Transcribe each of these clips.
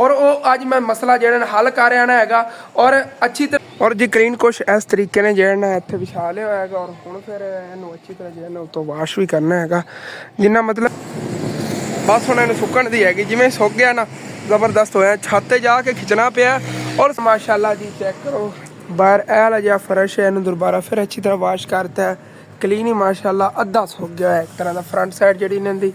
और वो अज मैं मसला जो हल कर रहा है और अच्छी तरह और जी क्लीन कुछ इस तरीके ने जो इतने विछा लिया है और हूँ फिर इनू अच्छी तरह जो उतो वाश भी करना है जिन्ना मतलब बस हूँ इन्हें सुकन दी है जिमें सुक गया ना जबरदस्त होया छत ते जाके खिंचना पिया और माशाल्लाह जी चेक करो बाहर एल जहा फर्श है इन्हें दोबारा फिर अच्छी तरह वाश करता है क्लीन ही माशाल्लाह अद्धा सुक गया है एक तरह का फ्रंट साइड जी इन्हों की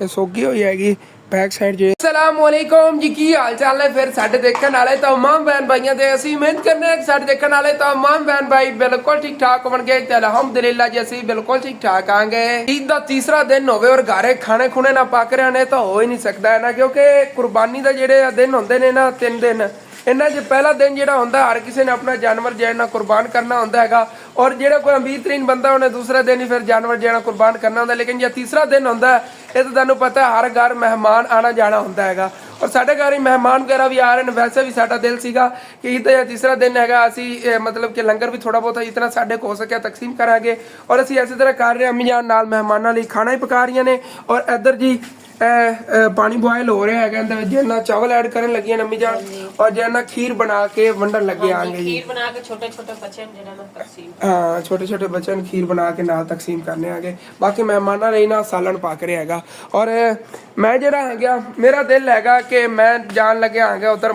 सोगी हुई हैगी बैक साइड जी। अस्सलाम वालेकुम जी की हाल चाल है फिर साडे देखने वाले तमाम बहन भाइयों से असं उम्मीद करने साडे देखने वाले तमाम बहन भाई बिल्कुल ठीक ठाक होंगे अलहमदुलिल्लाह जी असं बिल्कुल ठीक ठाक आएंगे। ईद का तीसरा दिन हो और घरे खाने खुने ना पक रहे ने तो हो ही नहीं सकता है ना क्योंकि कुर्बानी का जो दिन होंगे ने ना 3 दिन इन्हों च पहला दिन जो होंगे हर किसी ने अपना जानवर जो है कुर्बान करना होंगे है और जो कोई अमीर तरीन बंदा उन्हें दूसरे दिन ही फिर जानवर जो कुर्बान करना होंगे लेकिन जो तीसरा दिन होंगे ये तो तुहानू पता है हर घर मेहमान आना जाना होंगे है और साढ़े घर ही मेहमान वगैरह भी आ रहे हैं। वैसे भी साडा दिल सीगा कि ईद का तीसरा दिन है असी मतलब कि लंगर भी थोड़ा बहुत इतना साढ़े को हो सके तकसीम करांगे और असी इसी तरह कर रहे हैं। अम्मी जान नाल मेहमानों लिए खाना ही पका रही ने और इधर जी पानी बॉयल हो रहा है जिन्ना चावल ऐड करन लगी है अम्मी जान और जिन्ना खीर बना के वंडन लगे आएंगे जी छोटे छोटे बच्चों खीर बना के नाल तकसीम करने आगे बाकी मेहमानों लिए ना सालन पक रहा है और मैं जरा है मेरा दिल है कि मैं जान लगे आ उधर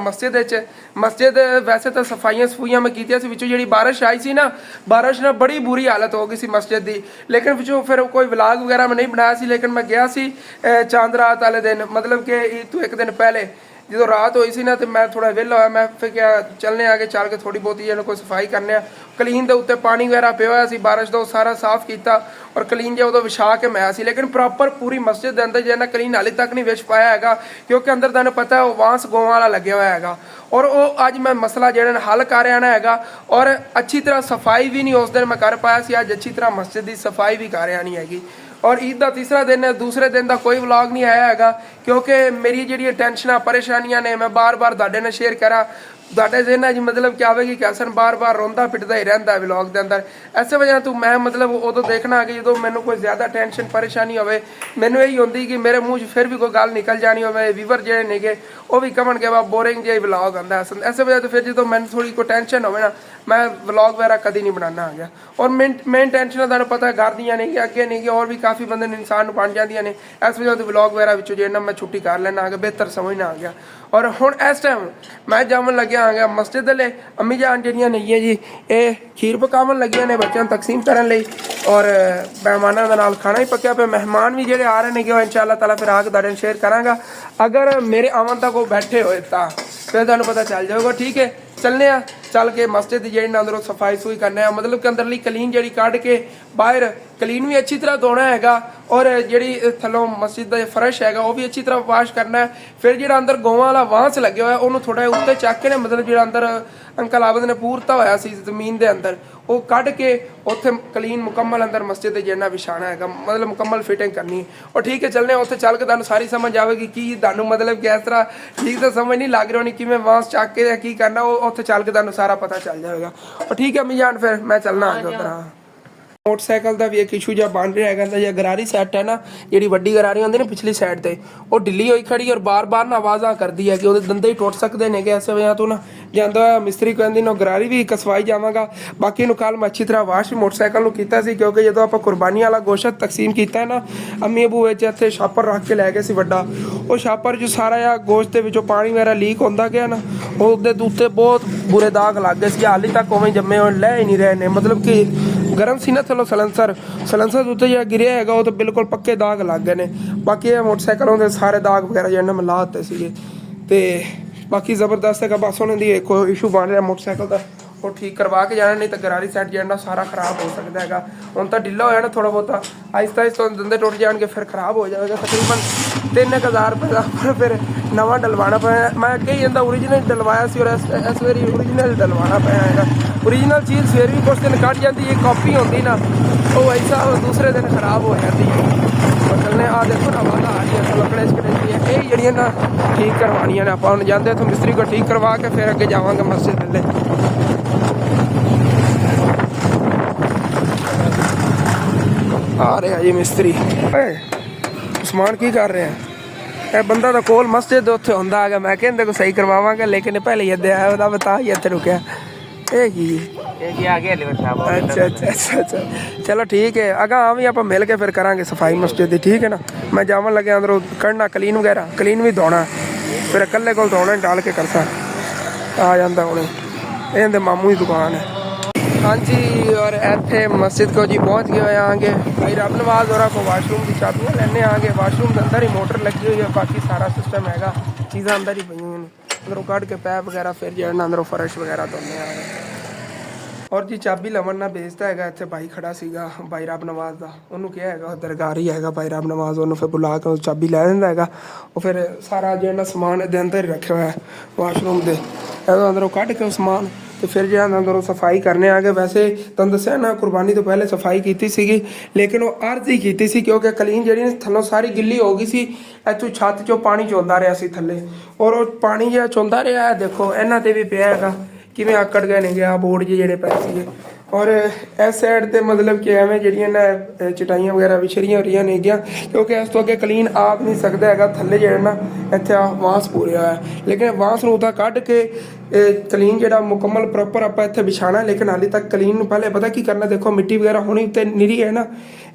मस्जिद वैसे तो सफाइयां सफूइयां मैं कीतियां जी बारिश आई सी ना बारिश ने बड़ी बुरी हालत हो गई सी मस्जिद की लेकिन पिछों फिर कोई व्लॉग वगैरह मैं नहीं बनाया सी लेकिन मैं गया सी चांद रात वाले दिन मतलब कि ईद तो एक दिन पहले जो रात हुई सी ना तो मैं थोड़ा विल होया मैं फिर क्या चलने आगे चल के थोड़ी बहुत ही कोई सफाई करने कलीन के उत्ते पानी वगैरह पिया हुआ सी बारिश का सारा साफ किया और कलीन जो उदों विछा के मैं सी लेकिन प्रॉपर पूरी मस्जिद के अंदर जो कलीन हाले तक नहीं विछ पाया है क्योंकि अंदर तुहानू पता है वांस गौं वाला लगे हुआ है और वो अज मैं मसला जो हल कर रहा है और अच्छी तरह सफाई भी नहीं उस दिन मैं कर पाया सी अज अच्छी तरह मस्जिद की सफाई भी कर रहा नहीं हैगी और ईद का तीसरा दिन है दूसरे दिन का कोई व्लॉग नहीं आया है क्योंकि मेरी जी टेंशन परेशानियां ने मैं बार बार तुहाडे नाल शेयर करा तुहाडे जिन्ना जी मतलब क्या आवेगी कि हसन बार बार रोंदा पिटदा ही रहता है व्लॉग के अंदर इस वजह तो मैं मतलब उदों देखना कि जो मैंने कोई ज़्यादा टेंशन परेशानी हो मैनू यही होंगी कि मेरे मूँह फिर भी कोई गल निकल जानी हो वीवर जो ने वो भी कहन के बोरिंग जो व्लॉग आता है इस वजह तो फिर जो मैंने थोड़ी कोई टेंशन हो ना मैं व्लॉग वगैरह कभी नहीं बनाना आ गया और मेन टेंशन तुहानू पता है घर दियां नहीं कि अगे नहीं कि और भी काफ़ी बंदे इंसान बन जांदियां ने इस वजह तो व्लॉग वगैरह विचों जो मैं छुट्टी कर लेना आ गया बेहतर समझना आ गया और हुण इस टाइम मैं जावन लग्या आ गया मस्जिद ले अम्मी जान जड़ियां नहीं है जी ये खीर पकावन लगियां ने बच्चों तकसीम करन लई और मेहमानों के नाल खाना ही पक्या पे मेहमान भी जेडे आ रहे हैं कि इंशाअल्लाह ताला फिर आके तुहाडे शेयर करांगा अगर मेरे आवन तक वो बैठे होए तां फिर तुहानू पता चल जाएगा। ठीक है चलने आ चल के मस्जिद जी अंदरों सफाई सुई करने मतलब कि अंदरली कलीन जी कढ़ के बाहर कलीन भी अच्छी तरह धोना है और जी थलों मस्जिद का फर्श है वो भी अच्छी तरह वाश करना है फिर जो अंदर गौं वाला वांस लगे हुआ उन्होंने थोड़ा उत्ते चक के मतलब जो अंदर अंकल आबद ने पूरता होया सी जमीन के अंदर वो कढ़ के उत्थे कलीन मुकम्मल अंदर मस्जिद जिन्ना बिछाना है मतलब मुकम्मल फिटिंग करनी है और ठीक है चलने उत्थे चल के तुहानू सारी समझ आएगी कि तुहानू मतलब कि इस तरह ठीक तो समझ नहीं लग रही होनी कि मैं वांस चक के की करना वो उत्थे चल के तुहानू सारा पता चल जाएगा और ठीक है अम्मी जान फिर मैं चलना आगे उधर। हाँ मोटरसाइकिल का भी एक इशू जो बन रहा है जो गरारी सैट है ना जी वड्डी गरारी होंगी ना पिछली साइड से वो ढिली हुई खड़ी और बार बार ना आवाज़ा करती है कि वो दंदे ही टुट सकते हैं कि इस वजह तो ना जाता मिस्त्री कहती ना गरारी भी कसवाई जावगा बाकी कल मैं अच्छी तरह वाश भी मोटरसाइकिल किया क्योंकि जो आप कुर्बानी वाला गोश्त तकसीम किया ना अम्मी अबू इतने छापर रख के लै गए वड्डा वो छापर जो सारा गोश्त के पानी वगैरह लीक होता गया ना वो उत्ते बहुत बुरे दाग लग गए हाली तक उवें जमे लै ही नहीं रहे ने मतलब कि गर्म सी ना थलो सलेंसर उत्ते जो गिरिया है वो तो बिल्कुल पक्के दाग लग गए ने बाकी मोटरसाइकिलों के सारे दाग वगैरह जो मैं ला दिते थे बाकी जबरदस्त है बस उन्होंने एक इशू बन रहा मोटरसाइकिल का वो ठीक करवा के जाना नहीं तो गरारी सैट जो सारा खराब हो सकता है हम तो ढिला हो जाना थोड़ा बहुत आहिस्ता आहिस्ता दंदे टुट जाएंगे फिर खराब हो जाएगा तकरीबन 3000 रुपये का फिर नवा डलवाना पाया मैं कही जाता ओरिजिनल डलवाया सी और इस बारी ओरिजिनल डलवाना पाया है ओरिजिनल चीज़ फिर भी कुछ दिन कट जाती है कॉपी होती ना वो ऐसा दूसरे दिन खराब हो जाती है और चलने आ देखो ना वादा आ रही है लकड़े छकड़े यही जड़ियाँ ना ठीक करवानियाँ ने आप जाते तो मिस्त्री को ठीक करवा के फिर अगे जावांगे मस्जिद ले आ रहे हैं जी मिस्त्री उस्मान की कर रहे हैं ਇਹ ਬੰਦਾ ਤਾਂ ਕੋਲ ਮਸਜਿਦ ਦੇ ਉੱਥੇ ਹੁੰਦਾ ਹੈਗਾ। ਮੈਂ ਕਹਿੰਦੇ ਕੋ ਸਹੀ ਕਰਵਾਵਾਂਗੇ ਲੇਕਿਨ ਪਹਿਲੇ ਹੀ ਅੱਧੇ ਆਇਆ ਉਹਦਾ ਬਤਾ ਹੀ ਇੱਥੇ ਰੁਕਿਆ। ਇਹ ਕੀ ਆ ਗਿਆ ਲਿਵਰ ਸਾਹਿਬ। ਅੱਛਾ ਚਲੋ ਠੀਕ ਹੈ। ਅਗਾ ਵੀ ਆਪਾਂ ਮਿਲ ਕੇ ਫਿਰ ਕਰਾਂਗੇ ਸਫਾਈ ਮਸਜਿਦ ਦੀ, ਠੀਕ ਹੈ ਨਾ। ਮੈਂ ਜਾਵਣ ਲੱਗਿਆ ਅੰਦਰੋਂ ਕੱਢਣਾ ਕਲੀਨ ਵਗੈਰਾ, ਕਲੀਨ ਵੀ ਧੋਣਾ, ਫਿਰ ਇਕੱਲੇ ਕੋਲ ਧੋਣਾ ਡਾਲ ਕੇ ਕਰਦਾ ਆ ਜਾਂਦਾ ਹੁਣੇ। ਇਹਦੇ ਮਾਮੂ ਦੀ ਦੁਕਾਨ ਹੈ। हाँ जी, और इतने मस्जिद को जी पहुँच गए आगे भाई रब नवाज और को वाशरूम की चाबियाँ लेने आगे। वाशरूम के अंदर ही मोटर लगी हुई है, बाकी सारा सिस्टम हैगा, चीज़ा अंदर ही पई हुई हैं। अंदरों कट के पैप वगैरह फिर जो अंदरों फर्श वगैरह धोने आगे। और जी चाबी लवन ना भेजता है इतने भाई खड़ा सीगा भाई रब नवाज का, उन्होंने क्या है दरगार ही है भाई रब नवाज, उन्होंने फिर बुला के चाबी लै देंदा है। वो फिर सारा जो समान इधर अंदर ही रखे हुआ है वाशरूम के, अंदरों कट के समान तो फिर जो अंदरों सफाई करने आ गए। वैसे तुम दसिया ना कुर्बानी तो पहले सफाई की सी, लेकिन वो अर्ज ही की सी क्योंकि कलीन जी थलों सारी गिल्ली हो गई सी। इतों छत चो पानी चौंदा रहा सी थले, और वो पानी जो चौंदा रहा है देखो इन्हों पर भी पिया है किमें आकड़ गए नहीं गया बोर्ड जी जोड़े पे थे। और इस साइड ते मतलब कि एवं जड़ियाँ ना चटाइयाँ वगैरह विछड़ियाँ हो रही नहीं गया क्योंकि इस तो अगे कलीन आ नहीं सकता है थले जो ना इतने बांस पूरा है। लेकिन बांस नूं तां कढ़ के कलीन जो मुकम्मल प्रॉपर आप इतने बिछाना, लेकिन हाली तक कलीन पहले पता की करना, देखो मिट्टी वगैरह होनी तो निरी है ना,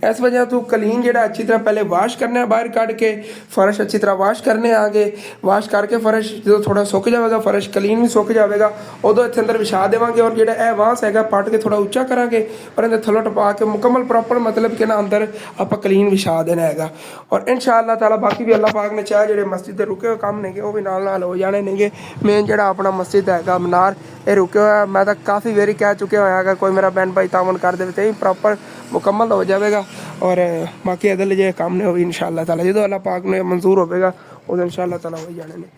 इस वजह तो कलीन जो अच्छी तरह पहले वाश करना बाहर कढ़ के, फर्श अच्छी तरह वाश करने आगे, वाश करके फर्श जो थोड़ा सुक जाएगा फर्श कलीन भी सुक जाएगा उदों इतने अंदर विछा देवांगे। और जो यह बांस है पट के थोड़ा उच्चा करांगे और इन्हें थल्लों टपा के मुकम्मल प्रॉपर मतलब कि ना अंदर आप कलीन विछा देना है। और इंशाअल्लाह ताला बाकी भी अल्लाह पाक ने चाहे जो मस्जिद के रुके हुए काम नहीं वो भी नाल हो जाने नहीं। मेन जो अपना मस्जिद है मीनार ये रुके हुआ, मैं तो काफ़ी वेरी कह चुके होया कोई मेरा बहन भाई तावन कर दे तो ही प्रॉपर मुकम्मल हो जाएगा। और बाकी अदल जो काम ने वो भी इंशाअल्लाह ताला जो अल्लाह पाक ने मंजूर होगा वो इंशाअल्लाह ताला हो जाने ने।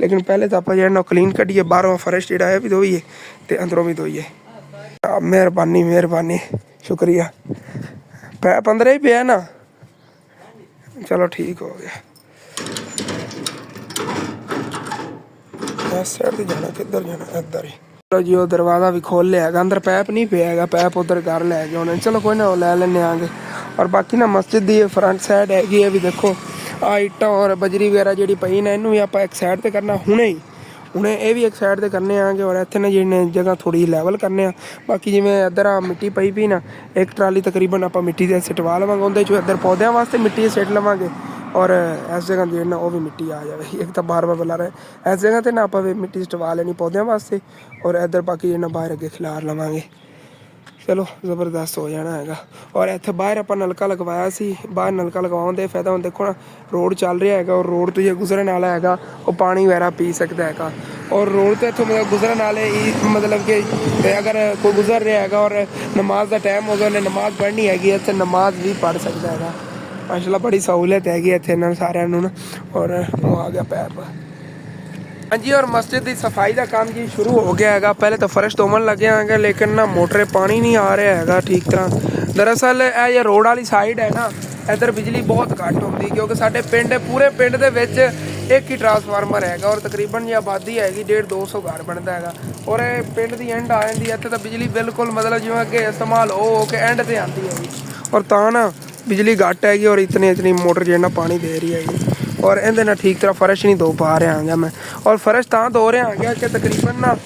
लेकिन पहले तो आप जो क्लीन कढ़िए बाहरों फर्श जो है भी धोईए तो अंदरों भी धोईए। मेहरबानी मेहरबानी शुक्रिया। पैप अंदर ही पे ना, चलो ठीक हो गया। इस साइड से जाना किधर जाना, इधर ही। चलो जी वो दरवाज़ा भी खोल लिया है, अंदर पैप नहीं पे है, पैप उधर घर लै गए उन्हें, चलो कोई ना वो लै लेने आगे। और बाकी ना मस्जिद की फ्रंट साइड हैगी है भी देखो आ इट्टां और बजरी वगैरह जी पई ने इनू भी आप एक साइड से करना हुणे ही हुणे ये भी एक साइड से करने आगे। और इतने ना जिन्हें जगह थोड़ी लैवल करने बाकी जिमें इधर आ मिट्टी पई भी ना एक ट्राली तकरीबन आप मिट्टी से सिटवा लवांगे उनके चो इधर पौधों वास्ते मिट्टी सिट लवांगे। और इस जगह जो ना वो भी मिट्टी आ जाए, एक तो बार बार बुला रहे इस जगह तो ना आप मिट्टी सिटवा लेनी पौधों वास्ते और इधर बाकी जो ना बाहर अगे खिलार लवांगे। चलो ज़बरदस्त हो जाना है। और इतने बाहर आप नलका लगवाया सी, बाहर नलका लगवाने का फायदा हम देखो ना रोड चल रहा है और रोड तो जो गुजरन वाला है वो पानी वगैरह पी सकता है। और रोड तो इतों मतलब गुजरन वाले मतलब कि अगर कोई गुजर रहा है और नमाज का टाइम होगा उन्हें नमाज पढ़नी हैगी इतने नमाज भी पढ़ सकता है। माशाल्लाह बड़ी सहूलियत हैगी इतने इन्होंने सारे ना। और वो आ गया पैप। हाँ जी, और मस्जिद की सफाई का काम जी शुरू हो गया है। पहले तो फर्श धोवन लगे हैं लेकिन ना मोटरे पानी नहीं आ रहा है ठीक तरह। दरअसल ये रोड वाली साइड है ना इधर बिजली बहुत घट होती क्योंकि साढ़े पिंड पूरे पिंड के विच एक ही ट्रांसफार्मर है और तकरीबन जी आबादी हैगी 150-200 घर बनता है। और पिंड की एंड आ जाती है इतने तो बिजली बिल्कुल मतलब जिवें अगे इस्तेमाल हो के एंड से आती हैगी और ता ना बिजली घट हैगी और इतनी मोटर जो ना पानी दे रही हैगी। और इहदे ना ठीक तरह फर्श नहीं धो पा रहा गया मैं। और फर्श तां धो रहा गया कि तकरीबन ना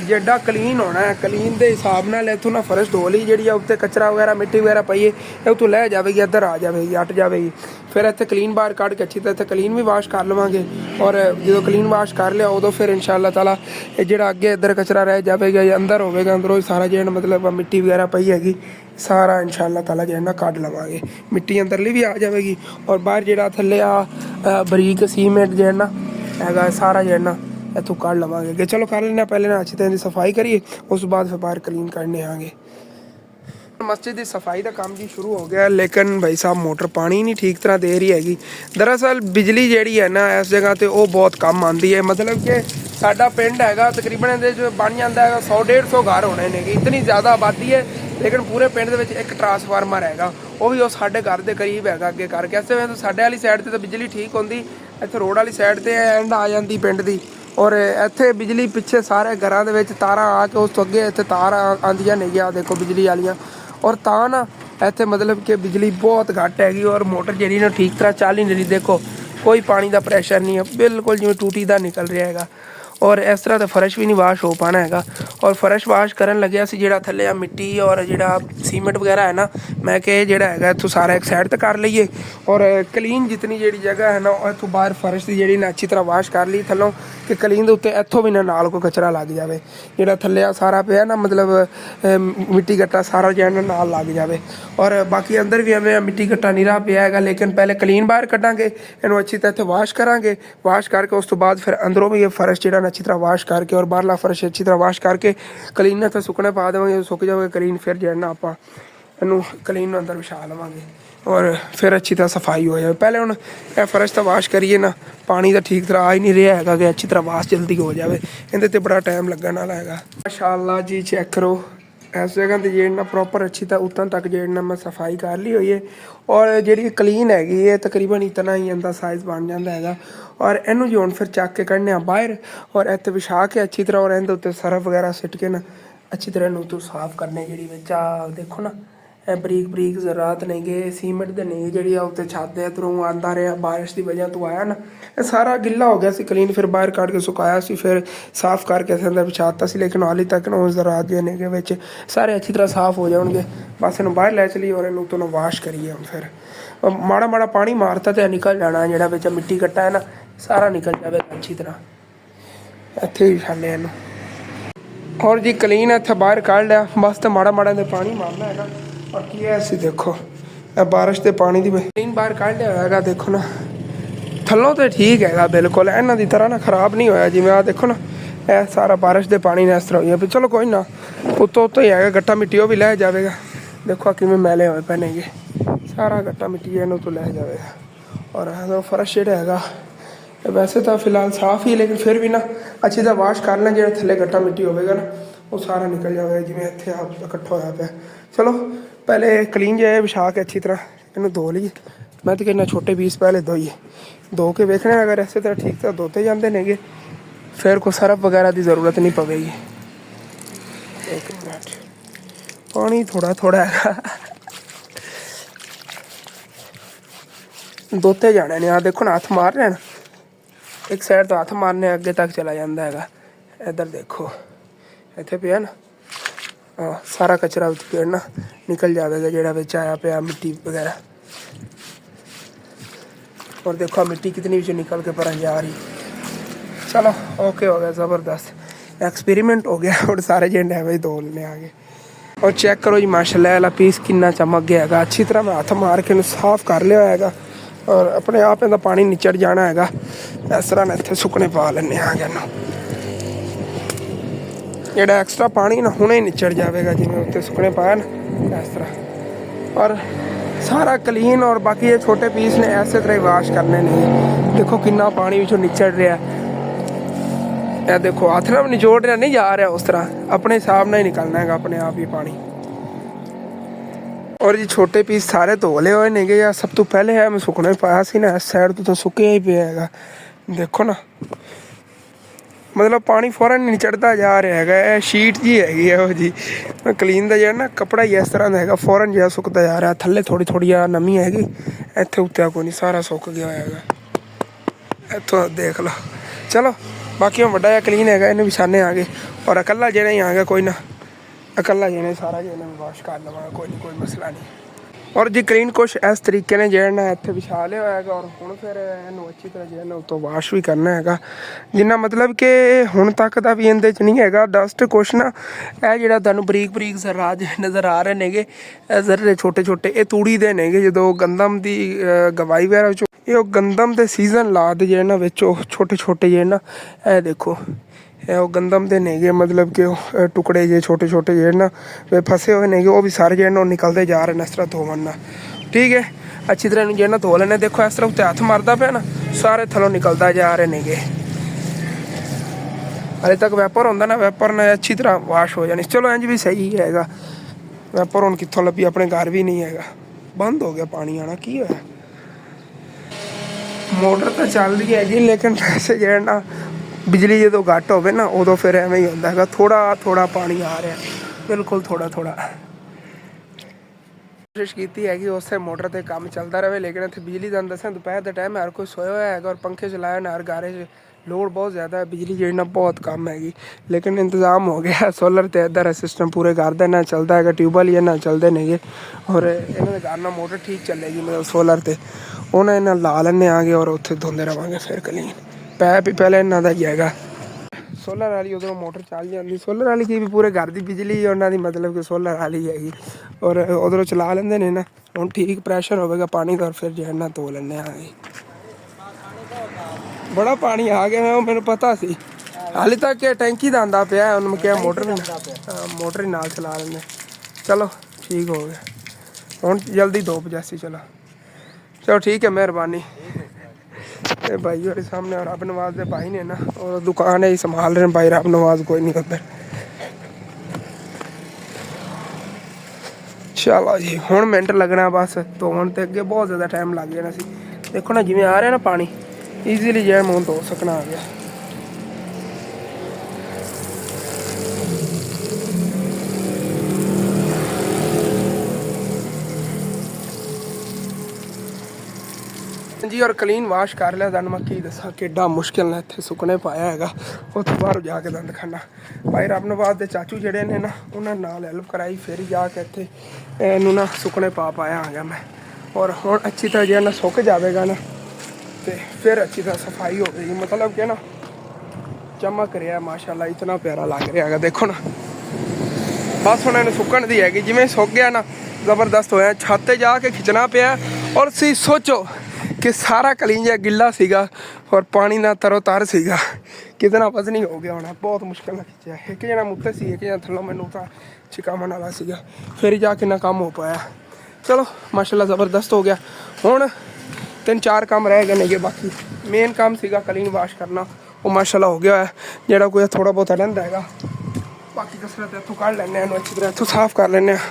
जेडा क्लीन होना है क्लीन के हिसाब नाल इत्थों ना फर्श धो ली जी उत्ते कचरा वगैरह मिट्टी वगैरह पई है उतों लै जाएगी इधर आ जाएगी अट जाएगी। फिर इतने क्लीन बाहर कढ़ के अच्छी तरह इतने क्लीन भी वाश कर लवांगे। और जो क्लीन वाश कर लिया उदों फिर इंशाअल्लाह ताला जो अगे इधर कचरा रह जाएगा या अंदर होगा अंदरों सारा जो मतलब मिट्टी वगैरह पई हैगी सारा इंशाअल्लाह ताला जो है ना कढ़ लवांगे। मिट्टी अंदरली भी आ जाएगी और बाहर जो थले आ बरीक सीमेंट जो है ना है सारा जो है ना इतों कढ़ लवांगे कि चलो कर लेना पहले ना अच्छी तरह की सफाई करिए उस बाद फिर बाहर क्लीन करने आगे। मस्जिद की सफाई का काम जी शुरू हो गया लेकिन भाई साहब मोटर पानी नहीं ठीक तरह दे रही हैगी। दरअसल बिजली जी है ना इस जगह तो वो बहुत कम आती है मतलब कि साडा पिंड है तकरीबन ये बन जाता है 100-150 घर होने ने इतनी ज़्यादा आबादी है लेकिन पूरे पिंड एक ट्रांसफार्मर है वो भी साढ़े घर के करीब है अगे करके। ऐसे में तो साढ़े वाली साइड से तो बिजली ठीक होती इतने रोड वाली साइड से एंड आ जाती पिंड की। और इतने बिजली पिछे सारे घर के तार आके उस तो अगे इतने तार आंदियां नहीं गया देखो बिजली वालियाँ। और ता ना इतने मतलब कि बिजली बहुत घट हैगी और मोटर जी ना ठीक तरह चल ही नहीं रही। देखो ਕੋਈ ਪਾਣੀ ਦਾ ਪ੍ਰੈਸ਼ਰ ਨਹੀਂ ਹੈ, ਬਿਲਕੁਲ ਜਿਵੇਂ ਟੂਟੀ ਦਾ ਨਿਕਲ ਰਿਹਾ ਹੈਗਾ। ਔਰ ਇਸ ਤਰ੍ਹਾਂ ਤਾਂ ਫਰਸ਼ ਵੀ ਨਹੀਂ ਵਾਸ਼ ਹੋ ਪਾਣਾ ਹੈਗਾ। ਔਰ ਫਰਸ਼ ਵਾਸ਼ ਕਰਨ ਲੱਗਿਆ ਸੀ ਜਿਹੜਾ ਥੱਲੇ ਆ ਮਿੱਟੀ ਔਰ ਜਿਹੜਾ ਸੀਮੈਂਟ ਵਗੈਰਾ ਹੈ ਨਾ, ਮੈਂ ਕਿਹਾ ਜਿਹੜਾ ਹੈਗਾ ਇੱਥੋਂ ਸਾਰਾ ਇੱਕ ਸਾਈਡ 'ਤੇ ਕਰ ਲਈਏ ਔਰ ਕਲੀਨ ਜਿਤਨੀ ਜਿਹੜੀ ਜਗ੍ਹਾ ਹੈ ਨਾ ਉਹ ਇੱਥੋਂ ਬਾਹਰ ਫਰਸ਼ ਦੀ ਜਿਹੜੀ ਨਾ ਅੱਛੀ ਤਰ੍ਹਾਂ ਵਾਸ਼ ਕਰ ਲਈ ਥੱਲੋਂ, ਕਿ ਕਲੀਨ ਦੇ ਉੱਤੇ ਇੱਥੋਂ ਵੀ ਨਾ ਨਾਲ ਕੋਈ ਕਚਰਾ ਲੱਗ ਜਾਵੇ। ਜਿਹੜਾ ਥੱਲੇ ਆ ਸਾਰਾ ਪਿਆ ਨਾ, ਮਤਲਬ ਮਿੱਟੀ ਗੱਟਾ ਸਾਰਾ ਜਿਹੜਾ ਨਾਲ ਲੱਗ ਜਾਵੇ। ਔਰ ਬਾਕੀ ਅੰਦਰ ਵੀ ਐਵੇਂ ਮਿੱਟੀ ਗੱਟਾ ਨੀਰਾ ਪਿਆ ਹੈਗਾ, ਲੇਕਿਨ ਪਹਿਲੇ ਕਲੀਨ ਬਾਹਰ ਕੱਢਾਂਗੇ, ਇਹਨੂੰ ਅੱਛੀ ਤਰ੍ਹਾਂ ਇੱਥੇ ਵਾਸ਼ ਕਰਾਂਗੇ। ਵਾਸ਼ ਕਰਕੇ ਉਸ ਤੋਂ ਬਾਅਦ ਫਿਰ ਅੰਦਰੋਂ ਵੀ ਇਹ ਫਰਸ਼ ਜਿਹੜਾ ਅੱਛੀ ਤਰ੍ਹਾਂ ਵਾਸ਼ ਕਰਕੇ ਔਰ ਬਾਹਰਲਾ ਫਰਸ਼ ਅੱਛੀ ਤਰ੍ਹਾਂ ਵਾਸ਼ ਕਰਕੇ ਕਲੀਨ ਨਾਲ ਤਾਂ ਸੁੱਕਣੇ ਪਾ ਦੇਵਾਂਗੇ। ਸੁੱਕ ਜਾਵੇ ਕਲੀਨ, ਫਿਰ ਜਿਹੜਾ ਨਾ ਆਪਾਂ ਇਹਨੂੰ ਕਲੀਨ ਨੂੰ ਅੰਦਰ ਵਿਛਾ ਲਵਾਂਗੇ ਔਰ ਫਿਰ ਅੱਛੀ ਤਰ੍ਹਾਂ ਸਫਾਈ ਹੋ ਜਾਵੇ। ਪਹਿਲੇ ਹੁਣ ਇਹ ਫਰਸ਼ ਤਾਂ ਵਾਸ਼ ਕਰੀਏ ਨਾ, ਪਾਣੀ ਤਾਂ ਠੀਕ ਤਰ੍ਹਾਂ ਆ ਹੀ ਨਹੀਂ ਰਿਹਾ ਹੈਗਾ ਕਿ ਅੱਛੀ ਤਰ੍ਹਾਂ ਵਾਸ਼ ਜਲਦੀ ਹੋ ਜਾਵੇ। ਇਹਦੇ 'ਤੇ ਬੜਾ ਟਾਈਮ ਲੱਗਣ ਵਾਲਾ ਹੈਗਾ। ਮਾਸ਼ਾਅੱਲਾ ਜੀ, ਚੈੱਕ ਕਰੋ ਇਸ ਜਗ੍ਹਾ 'ਤੇ ਜਿਹੜਾ ਨਾ ਪ੍ਰੋਪਰ ਅੱਛੀ ਤਰ੍ਹਾਂ ਉੱਤੋਂ ਤੱਕ ਜਿਹੜਾ ਨਾ ਮੈਂ ਸਫਾਈ ਕਰ ਲਈ ਹੋਈ ਹੈ। ਔਰ ਜਿਹੜੀ ਕਲੀਨ ਹੈਗੀ ਇਹ ਤਕਰੀਬਨ ਇਤਨਾ ਹੀ ਇਹਦਾ ਸਾਈਜ਼ ਬਣ ਜਾਂਦਾ ਹੈਗਾ। ਔਰ ਇਹਨੂੰ ਜੋ ਹੁਣ ਫਿਰ ਚੱਕ ਕੇ ਕੱਢਨੇ ਆ ਬਾਹਰ ਔਰ ਇੱਥੇ ਵਿਛਾ ਕੇ ਅੱਛੀ ਤਰ੍ਹਾਂ ਔਰ ਇਹਦੇ ਉੱਤੇ ਸਰਫ ਵਗੈਰਾ ਸਿੱਟ ਕੇ ਨਾ ਅੱਛੀ ਤਰ੍ਹਾਂ ਇਹਨੂੰ ਤੋਂ ਸਾਫ਼ ਕਰਨੇ। ਜਿਹੜੀ ਵਿੱਚ ਆ ਦੇਖੋ ਨਾ, ਇਹ ਬਰੀਕ ਬਰੀਕ ਜ਼ਰਾਤ ਨਹੀਂ ਗਏ, ਸੀਮੈਂਟ ਦੇ ਨਹੀਂ ਜਿਹੜੀ ਆ ਉੱਤੇ ਛੱਤ ਦੇ ਇੱਧਰੋਂ ਆਉਂਦਾ ਰਿਹਾ, ਬਾਰਿਸ਼ ਦੀ ਵਜ੍ਹਾ ਤੋਂ ਆਇਆ ਨਾ, ਇਹ ਸਾਰਾ ਗਿੱਲਾ ਹੋ ਗਿਆ ਸੀ ਕਲੀਨ। ਫਿਰ ਬਾਹਰ ਕੱਢ ਕੇ ਸੁਕਾਇਆ ਸੀ, ਫਿਰ ਸਾਫ਼ ਕਰਕੇ ਅਸੀਂ ਅੰਦਰ ਵਿਛਾਤਾ ਸੀ। ਲੇਕਿਨ ਹਾਲੇ ਤੱਕ ਨਾ ਉਹ ਜ਼ਰਾਤ ਜਿਹੇ ਨੇਗੇ ਵਿੱਚ ਸਾਰੇ ਅੱਛੀ ਤਰ੍ਹਾਂ ਸਾਫ਼ ਹੋ ਜਾਣਗੇ। ਬਸ ਇਹਨੂੰ ਬਾਹਰ ਲੈ ਚਲੀ ਔਰ ਇਹਨੂੰ ਤੋਂ ਵਾਸ਼ ਕਰੀਏ। ਹੁਣ ਫਿਰ ਮਾੜਾ ਮਾੜਾ ਪਾਣੀ ਮਾਰਤਾ ਤੇ ਨਿਕਲ ਜਾਣਾ, ਜਿਹੜਾ ਵਿੱਚ ਮਿੱਟੀ ਕੱਟਾ ਹੈ ਨਾ ਸਾਰਾ ਨਿਕਲ ਜਾਵੇ ਅੱਛੀ ਤਰ੍ਹਾਂ। ਇੱਥੇ ਹੀ ਛਾਲੇ ਇਹਨੂੰ ਔਰ ਜੀ ਕਲੀਨ ਇੱਥੇ ਬਾਹਰ ਕੱਢ ਲਿਆ। ਬਸ ਤੇ ਮਾੜਾ ਮਾੜਾ ਦੇ ਪਾਣੀ ਮਾਰਨਾ ਹੈਗਾ। ਬਾਕੀ ਇਹ ਅਸੀਂ ਦੇਖੋ ਇਹ ਬਾਰਿਸ਼ ਦੇ ਪਾਣੀ ਦੀ ਕਲੀਨ ਬਾਹਰ ਕੱਢ ਲਿਆ ਹੋਏਗਾ। ਦੇਖੋ ਨਾ ਥੱਲੋਂ ਤਾਂ ਠੀਕ ਹੈਗਾ ਬਿਲਕੁਲ, ਇਹਨਾਂ ਦੀ ਤਰ੍ਹਾਂ ਨਾ ਖ਼ਰਾਬ ਨਹੀਂ ਹੋਇਆ। ਜਿਵੇਂ ਆਹ ਦੇਖੋ ਨਾ, ਇਹ ਸਾਰਾ ਬਾਰਿਸ਼ ਦੇ ਪਾਣੀ ਨਾਲ ਇਸ ਤਰ੍ਹਾਂ ਹੋਈ ਹੈ। ਚਲੋ ਕੋਈ ਨਾ, ਉੱਤੋਂ ਉੱਤੋਂ ਹੀ ਹੈਗਾ ਗੱਟਾ ਮਿੱਟੀ, ਉਹ ਵੀ ਲੈ ਜਾਵੇਗਾ। ਦੇਖੋ ਕਿਵੇਂ ਮੈਲੇ ਹੋਏ ਪਏ ਨੇਗੇ, ਸਾਰਾ ਗੱਟਾ ਮਿੱਟੀ ਇਹਨੂੰ ਤੋਂ ਲੈ ਜਾਵੇਗਾ। ਔਰ ਫਰਸ਼ ਜਿਹੜਾ ਹੈਗਾ ਵੈਸੇ ਤਾਂ ਫਿਲਹਾਲ ਸਾਫ਼ ਹੀ, ਲੇਕਿਨ ਫਿਰ ਵੀ ਨਾ ਅੱਛੀ ਤਰ੍ਹਾਂ ਵਾਸ਼ ਕਰ ਲੈਣ। ਜਿਹੜਾ ਥੱਲੇ ਗੱਟਾ ਮਿੱਟੀ ਹੋਵੇਗਾ ਨਾ ਉਹ ਸਾਰਾ ਨਿਕਲ ਜਾਵੇਗਾ, ਜਿਵੇਂ ਇੱਥੇ ਆਪ ਇਕੱਠਾ ਹੋਇਆ ਪਿਆ। ਚਲੋ ਪਹਿਲੇ ਕਲੀਨ ਜਿਹਾ ਵਿਛਾ ਕੇ ਅੱਛੀ ਤਰ੍ਹਾਂ ਇਹਨੂੰ ਧੋ ਲਈਏ। ਮੈਂ ਤਾਂ ਕਹਿੰਦਾ ਛੋਟੇ ਪੀਸ ਪਹਿਲੇ ਧੋਈਏ, ਧੋ ਕੇ ਵੇਖਣੇ ਅਗਰ ਇਸੇ ਤਰ੍ਹਾਂ ਠੀਕ ਤਾਂ ਧੋਤੇ ਜਾਂਦੇ ਨੇਗੇ, ਫਿਰ ਕੋਈ ਸਰਫ ਵਗੈਰਾ ਦੀ ਜ਼ਰੂਰਤ ਨਹੀਂ ਪਵੇਗੀ। ਇੱਕ ਮਿੰਟ, ਪਾਣੀ ਥੋੜਾ ਥੋੜਾ ਹੈਗਾ, ਧੋਤੇ ਜਾਣੇ ਨੇ। ਆ ਦੇਖੋ ਨਾ, ਹੱਥ ਮਾਰ ਰਹੇ ਨਾ, ਇੱਕ ਸਾਈਡ ਤੋਂ ਹੱਥ ਮਾਰਨੇ ਅੱਗੇ ਤੱਕ ਚਲਾ ਜਾਂਦਾ ਹੈਗਾ। ਇੱਧਰ ਦੇਖੋ ਇੱਥੇ ਪਿਆ ਨਾ ਸਾਰਾ ਕਚਰਾ ਵਿੱਚ ਪਿਆ ਨਾ ਨਿਕਲ ਜਾਵੇਗਾ, ਜਿਹੜਾ ਵਿੱਚ ਆਇਆ ਪਿਆ ਮਿੱਟੀ ਵਗੈਰਾ। और देखो मिट्टी कितनी भी निकल के पर जा रही। चलो ओके हो गया, ज़बरदस्त एक्सपेरिमेंट हो गया। और सारे जेंडे है भाई धोलने आ गए। और चेक करो जी माशाल्लाह वाला पीस कितना चमक गया है। अच्छी तरह मैं हाथ मार के साफ कर लिया है और अपने आप इहदा पानी निचड़ जाना है। इस तरह इत्थे सुकने पा लेने आगे ना, जेड़ा एक्स्ट्रा पानी ना हुणे ही निचड़ जाएगा जिवें उत्ते सुकने पाया ना इस तरह। और सारा क्लीन और बाकी ये छोटे पीस ने ऐसे तरह ही वाश करने नहीं। देखो कितना पानी विचों निचड़ रहा है। यह देखो हाथ ना निचोड़ रहा नहीं जा रहा, उस तरह अपने हिसाब ਨਾਲ ਹੀ निकलना है अपने आप ही पानी। और जी छोटे पीस सारे धोले हुए नेगे या सब तो पहले है मैं सुकने पाया सी ना, इस साइड तो सुक्या ही पिया है। देखो ना मतलब पानी फौरन नहीं चढ़ता जा रहा है। शीट जी है जी क्लीन का जो ना कपड़ा ही इस तरह का है, फौरन जो सुकता जा रहा है। थले थोड़ी थोड़ी नमी हैगी, इतने उत्ते कोई नहीं, सारा सुक गया है। इतों देख लो। चलो बाकी हम बड़ा क्लीन है, इन्हें बिछाने आ गए। और अकला जेना ही आ गया, कोई ना अकला जेने सारा जो वाश कर लवांगा, कोई मसला नहीं। और जी क्लीन कुछ इस तरीके ने जो ना इतने विछा लिया है। और हूँ फिर इनू अच्छी तरह जो है उतो वाश भी करना है, जिन्ना मतलब कि हुण तक का भी इहदे च नहीं है डस्ट कुछ ना। यह जो तुहानूं बरीक बरीक जरात नज़र आ रहे नेगे, जर्रे छोटे छोटे, ये तूड़ी दे नेगे। जो गंदम की गवाई वगैरह ये गंदम के सीजन लाद जो ना छोटे छोटे जो ना, यह देखो वो गंदम के नेगे, मतलब कि टुकड़े जे छोटे छोटे जो ना वे फसे हुए नेगे, वो भी सारे जो ना निकलते जा रहे हैं इस तरह धोवन ना। ठीक है, अच्छी तरह जो ना धो लेने। देखो इस तरह उत्ते हथ मारता पे ना, सारे थलों निकलता जा रहे नेगे। अरे तक वैपर होंदा ना, वैपर ने अच्छी तरह वाश हो जानी। चलो इंज भी सही है। वैपर हुण कित्थों लभी, अपने घर भी नहीं है, बंद हो गया पानी आना। की होया, मोटर तो चल रही है लेकिन वैसे जो ना बिजली जो घट हो ना उदों फिर एवं ही होंदा है, थोड़ा थोड़ा पानी आ रहा, बिल्कुल थोड़ा थोड़ा। ਕੋਸ਼ਿਸ਼ ਕੀਤੀ ਹੈਗੀ ਉਸੇ ਮੋਟਰ ਤੇ ਕੰਮ ਚੱਲਦਾ ਰਹੇ, ਲੇਕਿਨ ਇੱਥੇ ਬਿਜਲੀ ਦਾ ਦੱਸਿਆ ਦੁਪਹਿਰ ਦਾ ਟਾਈਮ ਹਰ ਕੋਈ ਸੋਇਆ ਹੋਇਆ ਹੈਗਾ ਔਰ ਪੰਖੇ ਚਲਾਏ ਨੇ, ਹਰ ਘਰ 'ਚ ਲੋਡ ਬਹੁਤ ਜ਼ਿਆਦਾ ਹੈ, ਬਿਜਲੀ ਜਿਹੜੀ ਨਾ ਬਹੁਤ ਕੰਮ ਹੈਗੀ। ਲੇਕਿਨ ਇੰਤਜ਼ਾਮ ਹੋ ਗਿਆ ਸੋਲਰ ਤੇ ਇੱਧਰ ਸਿਸਟਮ ਪੂਰੇ ਘਰ ਦਾ ਨਾਲ ਚੱਲਦਾ ਹੈਗਾ, ਟਿਊਬਵੈਲ ਹੀ ਨਾਲ ਚੱਲਦੇ ਨੇਗੇ ਔਰ ਇਹਨਾਂ ਦੇ ਘਰ ਨਾਲ ਮੋਟਰ ਠੀਕ ਚੱਲੇਗੀ ਮਤਲਬ ਸੋਲਰ ਤੇ ਉਹਨਾਂ ਇਹਨਾਂ ਲਾ ਲੈਣੇ ਆਗੇ ਔਰ ਉੱਥੇ ਧੋਂਦੇ ਰਵਾਂਗੇ ਫਿਰ ਕਲੀਨ। ਪੈਪ ਹੀ ਪਹਿਲਾਂ ਇਹਨਾਂ ਦਾ ਹੀ ਹੈਗਾ। ਸੋਲਰ ਵਾਲੀ ਉਧਰੋਂ ਮੋਟਰ ਚੱਲ ਜਾਂਦੀ, ਸੋਲਰ ਵਾਲੀ ਕੀ ਵੀ ਪੂਰੇ ਘਰ ਦੀ ਬਿਜਲੀ ਉਹਨਾਂ ਦੀ ਮਤਲਬ ਕਿ ਸੋਲਰ ਵਾਲੀ ਹੈਗੀ ਔਰ ਉਧਰੋਂ ਚਲਾ ਲੈਂਦੇ ਨੇ ਨਾ। ਹੁਣ ਠੀਕ ਪ੍ਰੈਸ਼ਰ ਹੋਵੇਗਾ ਪਾਣੀ ਦਾ ਔਰ ਫਿਰ ਜਿਹੜਾ ਧੋ ਲੈਂਦੇ ਆ। ਬੜਾ ਪਾਣੀ ਆ ਗਿਆ, ਉਹ ਮੈਨੂੰ ਪਤਾ ਸੀ। ਹਾਲੇ ਤੱਕ ਟੈਂਕੀ ਦਾ ਆਂਦਾ ਪਿਆ, ਉਹਨੂੰ ਮੈਂ ਕਿਹਾ ਮੋਟਰ ਹੀ ਨਾਲ ਚਲਾ ਲੈਂਦੇ। ਚਲੋ ਠੀਕ ਹੋ ਗਿਆ, ਹੁਣ ਜਲਦੀ ਧੋ ਪਜਾਸੀ। ਚਲੋ ਠੀਕ ਹੈ, ਮਿਹਰਬਾਨੀ। ਤੇ भाई और सामने और रब नवाज के भाई ने ना और दुकान है संभाल रहे हैं भाई, रब नवाज कोई नहीं करते। चलो जी हुण मिनट लगना बस धोन ते अगे बहुत ज़्यादा टाइम लग जाना सी। देखो ना जिवें आ रहा ना पानी ईजीली जो मूँह धो सकना आ गया। जी और क्लीन वाश कर लिया दंद। मैं की दसा कि मुश्किल ने इतने सुकने पाया है, उतो बाहर जाके दंद खाना। भाई रब नवाज के चाचू जड़े ने ना उन्होंने नाल हेल्प कराई, फिर जाके इतने इनू ना सुकने पा पाया आ गया मैं। और हुण अच्छी तरह जो ना सुक जाएगा ना तो फिर अच्छी तरह सफाई हो गई, मतलब कि ना चमक रहा है माशाल्लाह, इतना प्यारा लग रहा है। देखो ना बस हुण इन्हें सुकन दी हैगी, जिवें सुक गया ना ज़बरदस्त होया। छत जाके खिंचना पिया और सी सोचो कि सारा कलींजा गिला सीगा और पानी ना तरोतार सीगा, कितना वजनी हो गया होना। बहुत मुश्किल ना खिंचा, एक जना मुत्ते सी एक जना थल्लों मैनू तां छिकावन वाला सीगा, फिर जाके ना काम हो पाया। चलो माशाल्लाह ज़बरदस्त हो गया। हुण 3-4 काम रह गए ने, बाकी मेन काम सीगा क्लीन वाश करना, वो माशाल्लाह हो गया है। जेड़ा कोई थोड़ा बहुत रहिंदा हैगा बाकी कसरत इत्थों कढ लैंदे हैं, अच्छी तरह इत्थों साफ कर लैंदे हैं।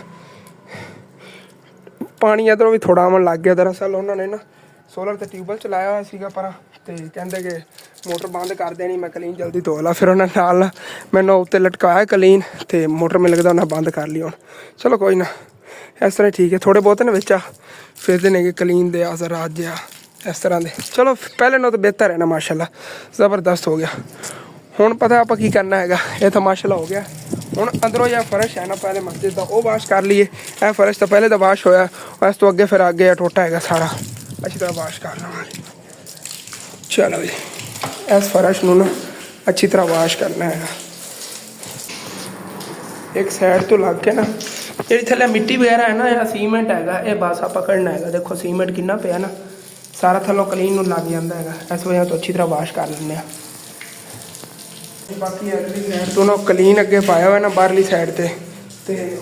पानी इधरों भी थोड़ा आवन लग गया, दरअसल उन्होंने ना सोलर तो ट्यूबवैल चलाया हुआ सीगा पर ते कहंदे कि मोटर बंद कर देनी, मैं क्लीन जल्दी धो ला। फिर उन्होंने नाल मैंने उत्ते लटकाया क्लीन तो मोटर में लगता उन्हें बंद कर ली। हुण चलो कोई ना, इस तरह ठीक है। थोड़े बहुत ने बिच फिरदे ने कि क्लीन दे असर आज इस तरह दे। चलो पहले नो तो बेहतर है ना, माशाल्लाह ज़बरदस्त हो गया। हुण पता आप की करना है, ये तो माशाल्लाह हो गया। हुण अंदरों यह फर्श है ना पहले मस्जिद का वो वाश कर लीए। यह फर्श तो पहले तो वाश होया और इस तो अगे फिर आगे टोटा है सारा अच्छी तरह वाश कर लवांगे। चलो जी इस फर्श नूं ना अच्छी तरह वाश करना है। एक साइड तो लग के ना जी थले मिट्टी वगैरह है ना या सीमेंट है, ये बस आप पकड़ना है। देखो सीमेंट कितना पिया ना, सारा थलों क्लीन नूं लग जाता है। इस वजह तो अच्छी तरह वाश कर लें। बाकी अगली साइड तो ना क्लीन अगे पाया हुआ ना बाहरली साइड ते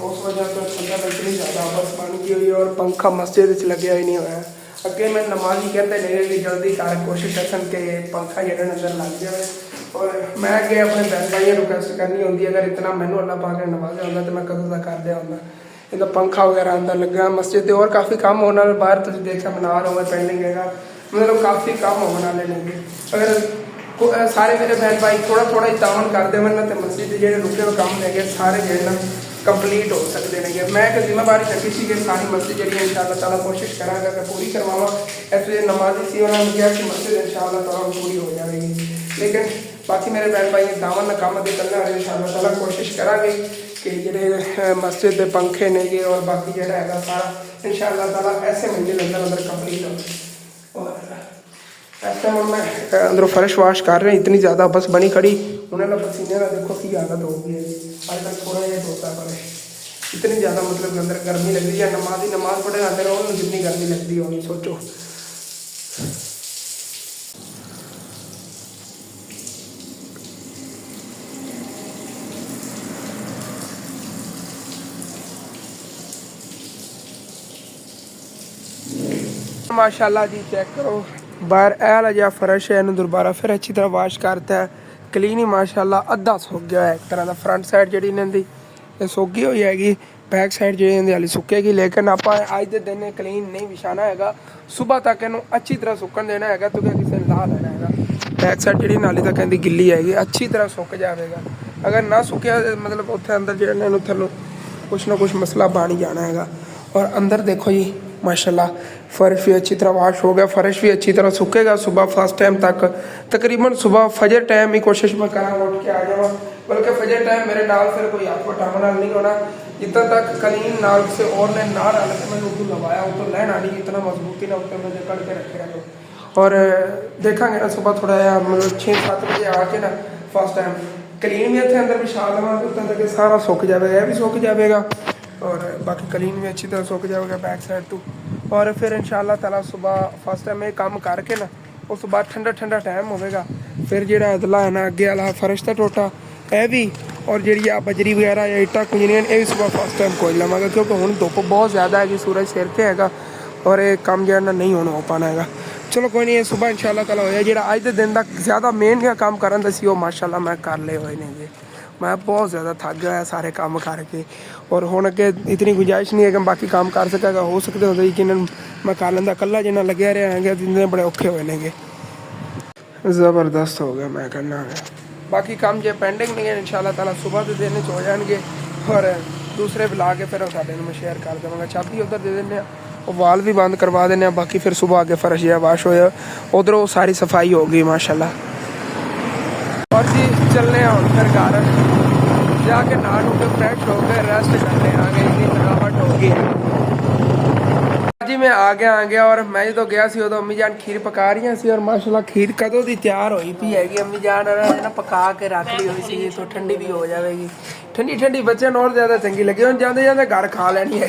उस वजह तो अंदर इतनी ज़्यादा बस बन गई हुई और पंखा मस्जिद लगे ही नहीं होया। अगे मैं नमाजी कहते नहीं कि जल्दी कर कोशिश कर के पंखा जो अंदर लग जाए। और मैं अगे अपने बहन भाइयों रिक्वेस्ट करनी होंगी, अगर इतना मैनू अल्लाह पाक ने नवाजा होंदा तो मैं कदों का कर दिया होंदा। इनका पंखा वगैरह अंदर लगा मस्जिद और काफ़ी काम होने वाले बाहर तुम देखा मना रहे हो पेंडिंग है, मतलब काफ़ी काम होने वाले लेंगे। अगर सारे मेरे बहन भाई थोड़ा थोड़ा ही तावन करते हो ना तो मस्जिद जो रुके हुए काम है सारे जो ना कंप्लीट हो सकते हैं। मैं एक जिम्मेवारी रखी थी कि सारी मस्जिद जी इंशाअल्लाह ताला कोशिश करांगा कि पूरी करवावा। ऐसे नमाजी सी उन्होंने कहा कि मस्जिद इंशाअल्लाह ताला पूरी हो जाएगी, लेकिन बाकी मेरे बहन भाई दावन काम अभी करने वाले इंशाअल्लाह ताला कोशिश करांगे कि जो मस्जिद के पंखे ने गे और बाकी जो है सारा इंशाअल्लाह ताला ऐसे महीने के अंदर अंदर कंप्लीट हो। और इस टाइम मैं अंदरों फर्श वाश कर रहे हैं, इतनी ज़्यादा बस बनी खड़ी उन्होंने पसीने का देखो की हालत हो गई है। आजकल थोड़ा जहा धोता पड़े, इतनी ज़्यादा मतलब अंदर गर्मी लग रही है। नमाज पढ़े अंदर उन्होंने जितनी गर्मी लगती होगी सोचो। माशाल्लाह जी चेक करो बाहर एल जहा फर्श है, इन्हें दोबारा फिर अच्छी तरह वाश करता है। क्लीन ही माशाल्लाह अद्धा सुक गया है। एक तरह का फ्रंट साइड जी इन्होंने ये सोगी हुई हैगी, बैक साइड जी हाली सुकेगी। लेकिन आप अज के दिन क्लीन नहीं बिछाना है, सुबह तक इन्हू अच्छी तरह सुकन देना है तो किसी ने ला लेना है। बैक साइड जी नाली तक कहती गिली हैगी, अच्छी तरह सुक जाएगा। अगर ना सुकया मतलब उत्थे अंदर जो थलों कुछ ना कुछ मसला बन ही जाना है। और अंदर देखो जी माशाल्लाह फ़र्श भी अच्छी तरह वॉश हो गया, फ़र्श भी अच्छी तरह सूखेगा सुबह फर्स्ट टाइम तक। तकरीबन सुबह फजर टाइम ही कोशिश मैं करा उठ के आ जावा, बल्कि फजर टाइम मेरे नाल फिर कोई हाथ बटाव नाल नहीं होना, जितना तक कलीन नाल से और ने ना डाल के मैंने उर्दू लवाया वो तो लहन आनी इतना मजबूती ना उत्ते मुझे कड़ के रखे रहो। और देखा ना सुबह थोड़ा मतलब 6-7 बजे आके ना फर्स्ट टाइम कलीन भी इतने अंदर विछा लवा तो उतना तक सारा सुक जाएगा, यह भी सुक जाएगा और बाकी कलीन भी अच्छी तरह सुक जाएगा बैक साइड तो। और फिर इंशाअल्लाह ताला सुबह फर्स्ट टाइम ये काम करके ना उस बाद ठंडा ठंडा टाइम होगा, फिर जो अदला है ना अगे वाला फर्श तो टोटा यह भी और जी आ बजरी वगैरह या इट्टा कुंजनियां ये भी सुबह फर्स्ट टाइम खोज लवांगा, क्योंकि हूँ धुप बहुत ज़्यादा है कि सूरज सिर पर हैगा और ये काम जो नहीं होना हो पाना है। चलो कोई नहीं, सुबह इंशाअल्लाह ताला होया जो अज के दिन का ज़्यादा मेन क्या काम करन दसी वो माशाअल्लाह मैं कर ले हुए नहीं जी। मैं बहुत ज़्यादा थक गया सारे काम करके और हुण अगे इतनी गुंजाइश नहीं है कि बाकी काम कर सकेगा, हो सकते होते जिन्हें मैं कर लेंदा, कल्ला जिन्ना लग्या रहा है दिन बड़े औखे हुए ने, ज़बरदस्त हो गया मैं कहना है। बाकी काम जो पेंडिंग नहीं है इंशाअल्लाह ताला सुबह के दिन हो जाएंगे और दूसरे बुला के फिर साढ़े मैं शेयर कर देवांगा। चाबी उधर दे दें और वाल भी बंद करवा देने, बाकी फिर सुबह आके फर्श या वाश होया उधरों सारी सफाई हो गई माशाल्लाह। और जी चलने हम फिर घर जाके नहा नु के फ्रेश हो गए रेस्ट करने आ गए, इतनी थकावट हो गई जी। मैं आ गया और मैं जो गया सी उदों अम्मी जान खीर पका रही सी और माशाल्लाह खीर कदों दी तैयार होई पई हैगी, अम्मी जान ना पका के रख ली हुई सी तो ठंडी भी हो जाएगी, ठंडी ठंडी बच्चों और ज़्यादा चंगी लगी, हम जाते जाते घर खा लेनी है।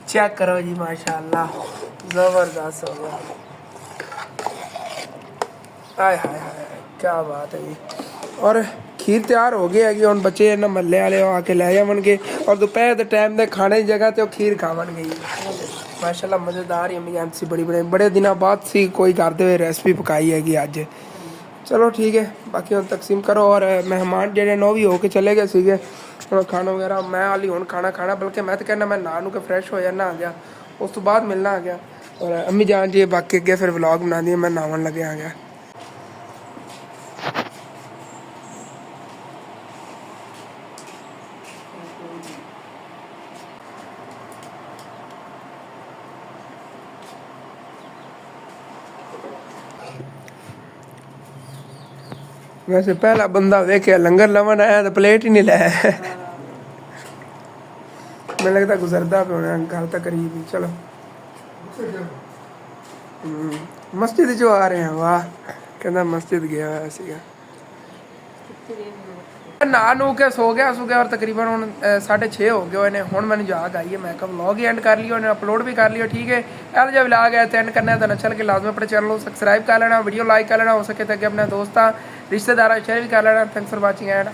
चेक करो जी माशाल्लाह ज़बरदस्त हो गया, हाय हाय हाय क्या बात है जी। और खीर तैयार हो गई हैगी, हम बच्चे ना मल्ले वाले आके लै जावणगे और दोपहर के टाइम के खाने की जगह तो खीर खावणगे माशाल्लाह। मज़ेदार ही अम्मी जान सी बड़े दिनों बाद सी कोई करते हुए रेसिपी पकाई हैगी अज। चलो ठीक है, बाकी हम तकसीम करो और मेहमान जेडे नौ भी होके चले गए सीगे खाना वगैरह मैं हाली हूँ खाना बल्कि मैं तो कहना मैं नहा नू के फ्रैश हो जाना आ गया, उस तो बाद मिलना आ गया और अम्मी जान जी बाकी अगे फिर व्लॉग बना दी, मैं नहावन लगे आ गया। वैसे पहला बंदा वेखे लंगर लवन आया तो प्लेट ही नहीं लाया, मैं लगता गुजरदा पे होना घर तक करीब ही। चलो मस्जिद जो आ रहे हैं, वाह कहना मस्जिद गया हुआ सीगा। नहा नू के सो गया और तकरीबन हुण 6:30 हो गए ने, हुण मैंने जाग आई है, मैं कहा व्लॉग ही एंड कर लियो ने अपलोड भी कर लियो। ठीक है यार, जब व्लॉग है तो एंड करना है तो अच्छा लगे लाजमी अपने चैनल को सब्सक्राइब कर लेना, वीडियो लाइक कर लेना, हो सके तो अगे अपने दोस्तों रिश्तेदार शेयर भी कर लेना। Thanks for watching and